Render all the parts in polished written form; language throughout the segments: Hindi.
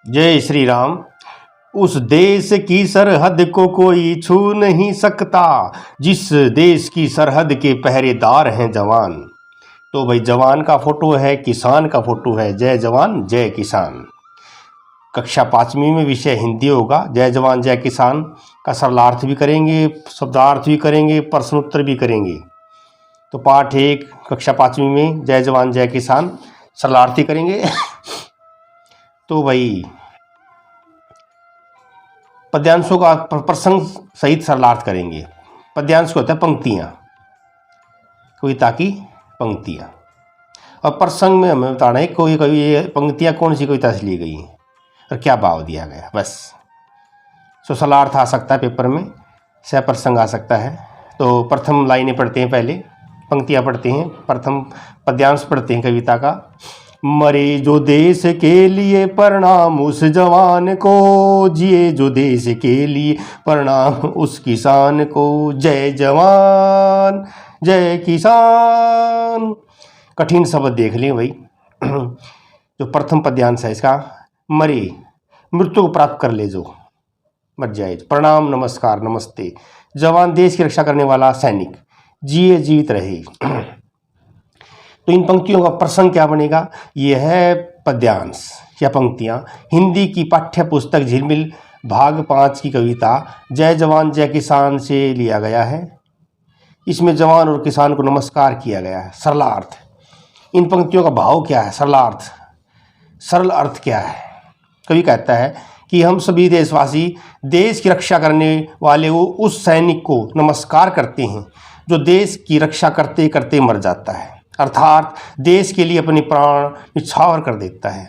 जय श्री राम। उस देश की सरहद को कोई छू नहीं सकता जिस देश की सरहद के पहरेदार हैं जवान। तो भाई जवान का फोटो है, किसान का फोटो है। जय जवान जय किसान। कक्षा 5वीं में विषय हिंदी होगा। जय जवान जय किसान का सरलार्थ भी करेंगे, शब्दार्थ भी करेंगे, प्रश्नोत्तर भी करेंगे। तो पाठ 1 कक्षा 5वीं में जय जवान जय किसान सरलार्थी करेंगे। तो भाई पद्यांशों का प्रसंग सहित सरलार्थ करेंगे। पद्यांश को होता है पंक्तियाँ, कविता की पंक्तियाँ। और प्रसंग में हमें बताना है कोई कवि ये पंक्तियाँ कौन सी कविता से ली गई हैं और क्या भाव दिया गया, बस। सो सरलार्थ आ सकता है पेपर में, सह प्रसंग आ सकता है। तो प्रथम लाइनें पढ़ते हैं, पहले पंक्तियाँ पढ़ते हैं, प्रथम पद्यांश पढ़ते हैं कविता का। मरे जो देश के लिए प्रणाम उस जवान को, जिए जो देश के लिए प्रणाम उस किसान को। जय जवान जय किसान। कठिन शब्द देख लें भाई। जो प्रथम पद्यांश है इसका, मरे मृत्यु को प्राप्त कर ले, जो मर जाए। प्रणाम नमस्कार नमस्ते। जवान देश की रक्षा करने वाला सैनिक, जिए जीवित रहे। तो इन पंक्तियों का प्रसंग क्या बनेगा? यह है पद्यांश या पंक्तियाँ हिंदी की पाठ्य पुस्तक झिलमिल भाग 5 की कविता जय जवान जय किसान से लिया गया है। इसमें जवान और किसान को नमस्कार किया गया है। सरलार्थ, इन पंक्तियों का भाव क्या है? सरलार्थ, सरल अर्थ क्या है? कवि कहता है कि हम सभी देशवासी देश की रक्षा करने वाले उस सैनिक को नमस्कार करते हैं जो देश की रक्षा करते करते मर जाता है, अर्थात देश के लिए अपने प्राण न्यौछावर कर देता है।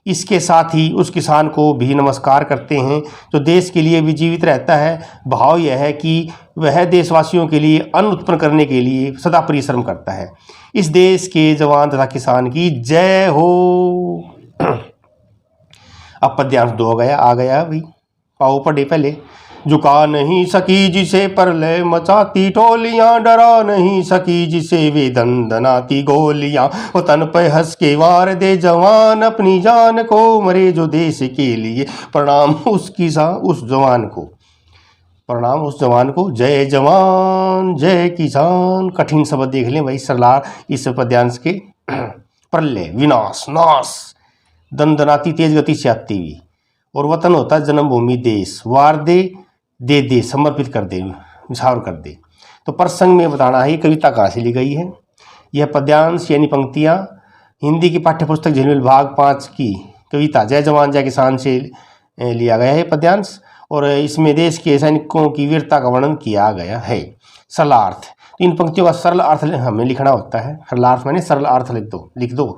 इसके साथ ही उस किसान को भी नमस्कार करते हैं जो देश के लिए भी जीवित रहता है। भाव यह है कि वह देशवासियों के लिए अन्न उत्पन्न करने के लिए सदा परिश्रम करता है। इस देश के जवान तथा किसान की जय हो। अब पद्यांश 2 आ गया भाई, पाओ पढ़े पहले। झुका नहीं सकी जिसे प्रलय मचाती टोलियां, डरा नहीं सकी जिसे वे दंदनाती गोलियां। वो तन पे हंस के वार दे जवान अपनी जान को, मरे जो देश के लिए प्रणाम उस किसान उस जवान को। प्रणाम उस जवान को। जय जवान जय किसान। कठिन शब्द देख लें भाई सरलार इस पद्यांश के। प्रलय विनाश नाश, दंदनाती तेज गति से आती हुई, और वतन होता है जन्मभूमि देश। वार दे दे दे समर्पित कर दे, निछावर कर दे। तो प्रसंग में बताना है कविता कहाँ से ली गई है। यह पद्यांश यानी पंक्तियाँ हिंदी की पाठ्यपुस्तक झिलमिल भाग 5 की कविता जय जवान जय किसान से लिया गया है पद्यांश, और इसमें देश के सैनिकों की वीरता का वर्णन किया गया है। सरलार्थ, तो इन पंक्तियों का सरल अर्थ हमें लिखना होता है। सरलार्थ मैंने सरल अर्थ लिख दो।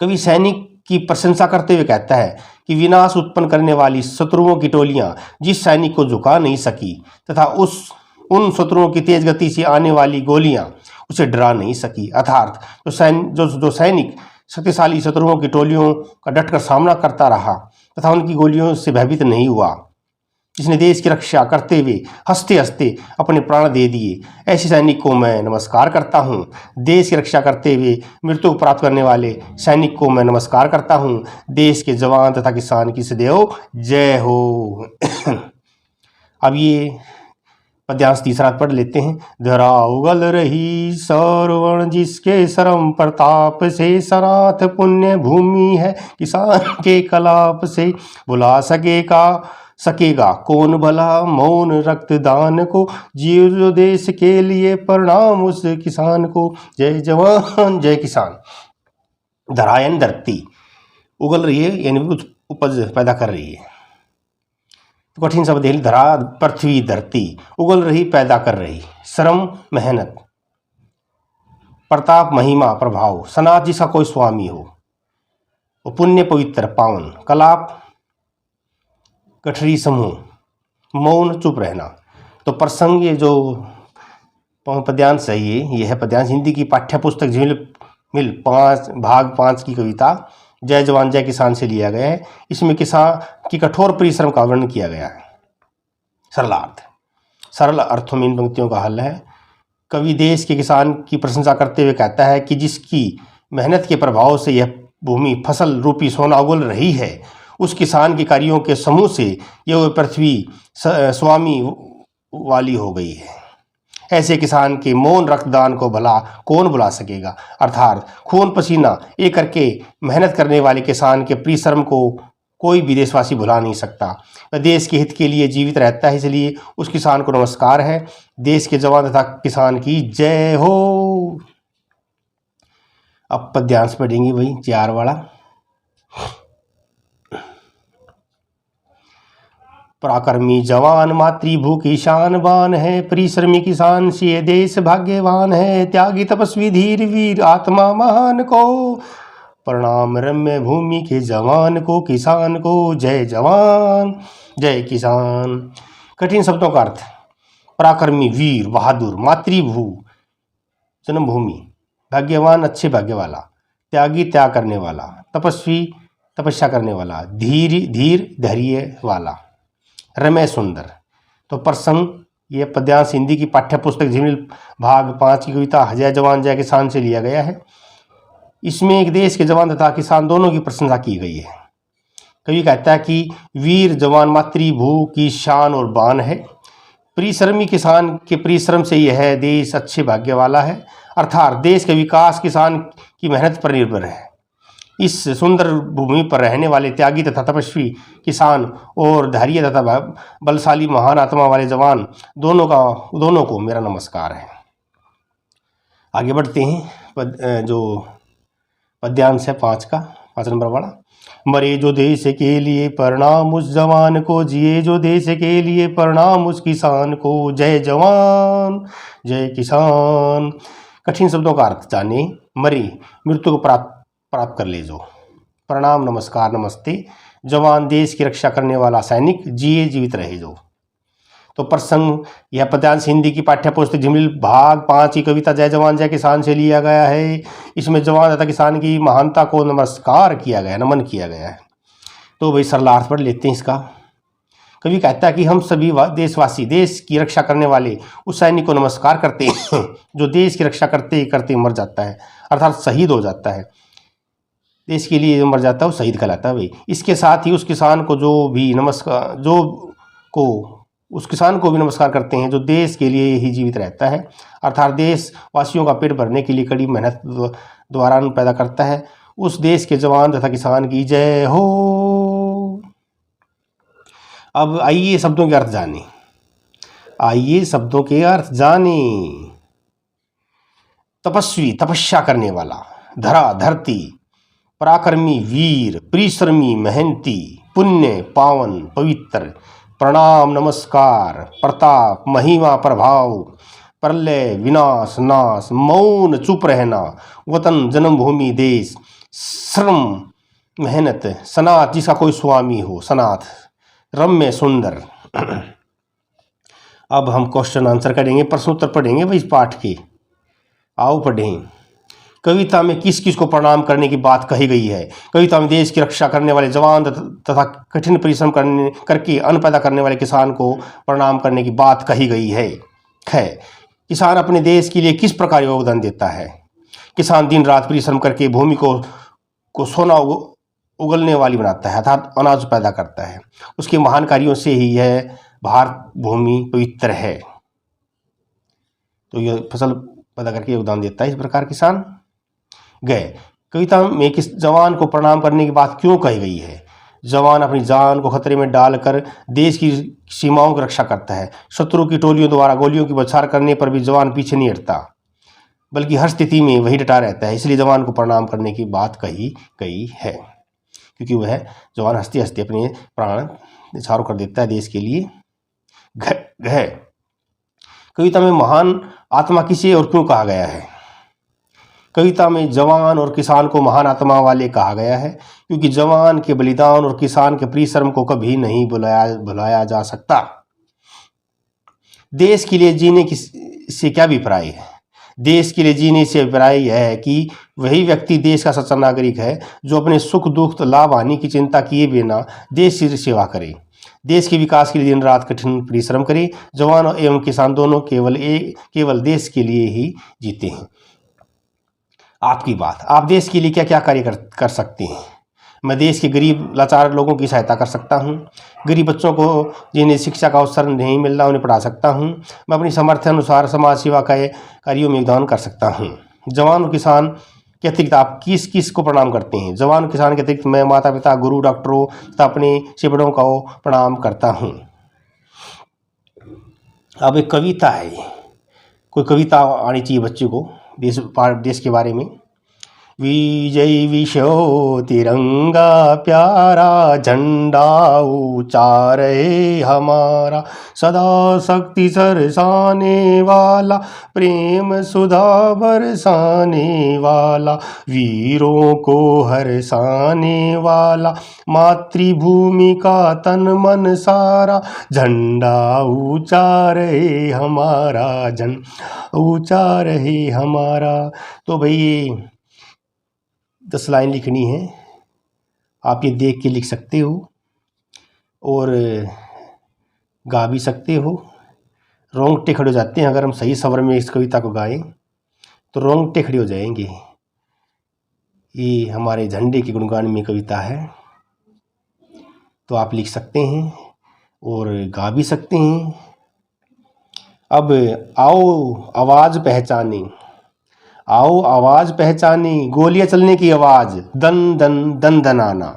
कवि सैनिक की प्रशंसा करते हुए कहता है कि विनाश उत्पन्न करने वाली शत्रुओं की टोलियां जिस सैनिक को झुका नहीं सकी तथा उन शत्रुओं की तेज गति से आने वाली गोलियां उसे डरा नहीं सकी, अर्थात जो सैनिक शक्तिशाली शत्रुओं की टोलियों का डटकर सामना करता रहा तथा उनकी गोलियों से भयभीत नहीं हुआ, जिसने देश की रक्षा करते हुए हंसते हंसते अपने प्राण दे दिए, ऐसे सैनिक को मैं नमस्कार करता हूँ। देश की रक्षा करते हुए मृत्यु को प्राप्त करने वाले सैनिक को मैं नमस्कार करता हूँ। देश के जवान तथा किसान की सदैव जय हो। अब ये पद्यांश तीसरा पढ़ लेते हैं। धरा उगल रही सौरवण जिसके श्रम प्रताप से, सनाथ पुण्य भूमि है किसान के कलाप से। बुला सकेगा कौन भला मौन रक्तदान को, जियो जो देश के लिए प्रणाम उस किसान को। जय जवान जय किसान। धरा यानी धरती, उगल रही है यानी उपज पैदा कर रही है। तो कठिन शब्द है। धरा पृथ्वी धरती, उगल रही पैदा कर रही, श्रम मेहनत, प्रताप महिमा प्रभाव, सनाथ जिसका कोई स्वामी हो, पुण्य पवित्र पावन, कलाप गठरी समूह, मौन चुप रहना। तो प्रसंग ये जो पद्यांश है ये है पद्यांश हिंदी की पाठ्यपुस्तक झिलमिल भाग 5 की कविता जय जवान जय किसान से लिया गया है। इसमें किसान की कठोर परिश्रम का वर्णन किया गया है। सरलार्थ, सरल अर्थों में इन पंक्तियों का हल है। कवि देश के किसान की प्रशंसा करते हुए कहता है कि जिसकी मेहनत के प्रभाव से यह भूमि फसल रूपी सोना उगल रही है, उस किसान के कार्यों के समूह से यह पृथ्वी स्वामी वाली हो गई है। ऐसे किसान के मौन रक्तदान को भला कौन बुला सकेगा। अर्थात खून पसीना एक करके मेहनत करने वाले किसान के परिश्रम को कोई भी देशवासी भुला नहीं सकता। वह देश के हित के लिए जीवित रहता है, इसलिए उस किसान को नमस्कार है। देश के जवान तथा किसान की जय हो। अब पद्यांश पढ़ेंगे वही 4 वाला। पराक्रमी जवान मातृभू की शान बान है, परिश्रमी किसान से ये देश भाग्यवान है। त्यागी तपस्वी धीर वीर आत्मा महान को, प्रणाम रम्य भूमि के जवान को, किसान को। जय जवान जय किसान। कठिन शब्दों का अर्थ। पराक्रमी वीर बहादुर, मातृभू जन्मभूमि, भाग्यवान अच्छे भाग्य वाला, त्यागी त्याग करने वाला, तपस्वी तपस्या करने वाला, धीर धैर्य वाला, रम्य सुंदर। तो प्रसंग ये पद्यांश हिंदी की पाठ्य पुस्तक झिलमिल भाग 5 की कविता जय जवान जय किसान से लिया गया है। इसमें एक देश के जवान तथा किसान दोनों की प्रशंसा की गई है। कवि कहता है कि वीर जवान मातृभू की शान और बान है, परिश्रमी किसान के परिश्रम से यह देश अच्छे भाग्य वाला है। अर्थात देश का विकास किसान की मेहनत पर निर्भर है। इस सुंदर भूमि पर रहने वाले त्यागी तथा तपस्वी किसान और धैर्य तथा बलशाली महान आत्मा वाले जवान दोनों को मेरा नमस्कार है। आगे बढ़ते हैं। जो पद्यांश है 5 नंबर वाला। मरे जो देश के लिए प्रणाम उस जवान को, जिए जो देश के लिए प्रणाम उस किसान को। जय जवान जय किसान। कठिन शब्दों का अर्थ जाने। मरे मृत्यु को प्राप्त कर ले जो, प्रणाम नमस्कार नमस्ते। जवान देश की रक्षा करने वाला सैनिक, जिए जीवित रहे जो। तो प्रसंग यह पद्यांश हिंदी की पाठ्य पुस्तक झिलमिल भाग 5 की कविता जय जवान जय किसान से लिया गया है। इसमें जवान तथा किसान की महानता को नमस्कार किया गया, नमन किया गया है। तो भाई सरलार्थ पढ़ लेते हैं इसका। कवि कहता है कि हम सभी देशवासी देश की रक्षा करने वाले उस सैनिक को नमस्कार करते हैं जो देश की रक्षा करते करते मर जाता है, अर्थात शहीद हो जाता है। देश के लिए जो मर जाता है वो शहीद कहलाता है भाई। इसके साथ ही उस किसान को उस किसान को भी नमस्कार करते हैं जो देश के लिए ही जीवित रहता है, अर्थात देशवासियों का पेट भरने के लिए कड़ी मेहनत द्वारा अन्न पैदा करता है। उस देश के जवान तथा किसान की जय हो। अब आइए शब्दों के अर्थ जाने। तपस्वी तपस्या करने वाला, धरती, पराक्रमी वीर, परिश्रमी मेहनती, पुण्य पावन पवित्र, प्रणाम नमस्कार, प्रताप महिमा प्रभाव, प्रलय विनाश नाश, मौन चुप रहना, वतन जन्मभूमि देश, श्रम मेहनत, सनाथ जिसका कोई स्वामी हो, सनाथ, रम्य सुंदर। अब हम क्वेश्चन आंसर करेंगे, प्रश्नोत्तर पढ़ेंगे भाई इस पाठ के। आओ पढ़ें। कविता में किस किस को प्रणाम करने की बात कही गई है। कविता में देश की रक्षा करने वाले जवान तथा कठिन परिश्रम करके अन्न पैदा करने वाले किसान को प्रणाम करने की बात कही गई है। किसान अपने देश के लिए किस प्रकार योगदान देता है। किसान दिन रात परिश्रम करके भूमि को सोना उगलने वाली बनाता है, अर्थात अनाज पैदा करता है। उसके महान कार्यों से ही यह भारत भूमि पवित्र है। तो यह फसल पैदा करके योगदान देता है इस प्रकार किसान। कविता में किस जवान को प्रणाम करने की बात क्यों कही गई है। जवान अपनी जान को खतरे में डालकर देश की सीमाओं की रक्षा करता है। शत्रु की टोलियों द्वारा गोलियों की बौछार करने पर भी जवान पीछे नहीं हटता, बल्कि हर स्थिति में वही डटा रहता है। इसलिए जवान को प्रणाम करने की बात कही गई है, क्योंकि वह जवान हंसते हंसते अपने प्राण न्यौछावर कर देता है देश के लिए। कविता में महान आत्मा किसे और क्यों कहा गया है। कविता में जवान और किसान को महान आत्मा वाले कहा गया है, क्योंकि जवान के बलिदान और किसान के परिश्रम को कभी नहीं भुलाया जा सकता। देश के लिए जीने से क्या अभिप्राय है। देश के लिए जीने से अभिप्राय यह है कि वही व्यक्ति देश का सच्चा नागरिक है जो अपने सुख दुख लाभ हानि की चिंता किए बिना देश की सेवा करे, देश के विकास के लिए दिन रात कठिन परिश्रम करे। जवान एवं किसान दोनों केवल देश के लिए ही जीते हैं। आपकी बात, आप देश के लिए क्या क्या कार्य कर सकते हैं। मैं देश के गरीब लाचार लोगों की सहायता कर सकता हूँ। गरीब बच्चों को जिन्हें शिक्षा का अवसर नहीं मिल रहा उन्हें पढ़ा सकता हूँ। मैं अपनी सामर्थ्य अनुसार समाज सेवा के कार्यों में योगदान कर सकता हूँ। जवान और किसान के अतिरिक्त आप किस किस को प्रणाम करते हैं। जवान और किसान के अतिरिक्त मैं माता पिता, गुरु, डॉक्टरों तथा अपने से बड़ों को प्रणाम करता हूँ। अब एक कविता है, कोई कविता आनी चाहिए बच्चे को देश के बारे में। विजय विशो तिरंगा प्यारा, झंडा ऊंचा रहे हमारा, सदा शक्ति सरसाने वाला, प्रेम सुधा बरसाने वाला, वीरों को हरसाने वाला, मातृभूमि का तन मन सारा, झंडा ऊंचा रहे हमारा, झंडा ऊंचा रहे हमारा। तो भाई 10 लाइन लिखनी है, आप ये देख के लिख सकते हो और गा भी सकते हो। रोंगटे खड़े हो जाते हैं अगर हम सही स्वर में इस कविता को गाएं तो रोंगटे खड़े हो जाएंगे। ये हमारे झंडे के गुणगान में कविता है, तो आप लिख सकते हैं और गा भी सकते हैं। अब आओ आवाज़ पहचाने, आओ आवाज़ पहचाने, गोलियां चलने की आवाज़, दन दन दन दनाना,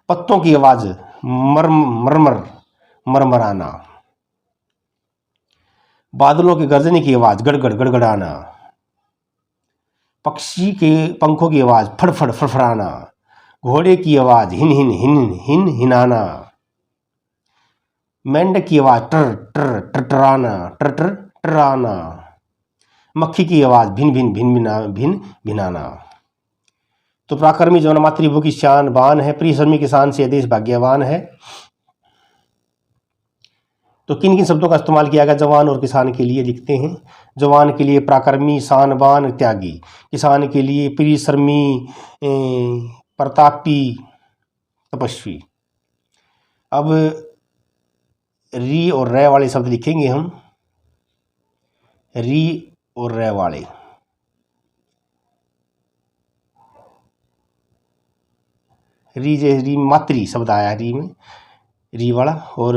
पत्तों की आवाज़, मरमर मरमराना, बादलों के गरजने की आवाज़, गड़गड़ गड़गड़ाना, पक्षी के पंखों की आवाज़, फड़फड़ फड़फड़ाना, घोड़े की आवाज़, हिन हिन हिन हिन हिनाना, मेंढक की आवाज़, टर टर टटराना, टर टर टराना, मक्खी की आवाज़, भिन भिन भिन भिनाना। तो पराक्रमी जवान मातृभूमि की शान बान है, परिश्रमी किसान से देश भाग्यवान है। तो किन किन शब्दों का इस्तेमाल किया गया जवान और किसान के लिए लिखते हैं। जवान के लिए पराक्रमी, शान बान, त्यागी। किसान के लिए परिश्रमी, प्रतापी, तपस्वी। अब री और रे वाले शब्द लिखेंगे हम, री और रे वाले। री मातृ शब्द आया री में, री वाला। और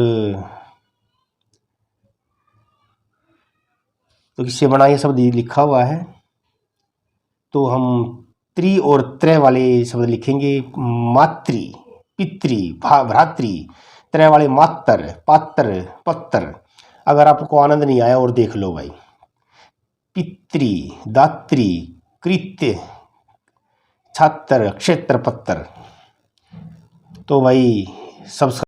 तो किससे बना ये शब्द लिखा हुआ है, तो हम त्रि और त्रय वाले शब्द लिखेंगे। मातृ, पितृ, भ्रातृ, त्रय वाले मातर, पात्र, पत्र। अगर आपको आनंद नहीं आया और देख लो भाई, पितृ, दात्री, कृत्य, छात्र, क्षेत्र, पत्र। तो भाई सब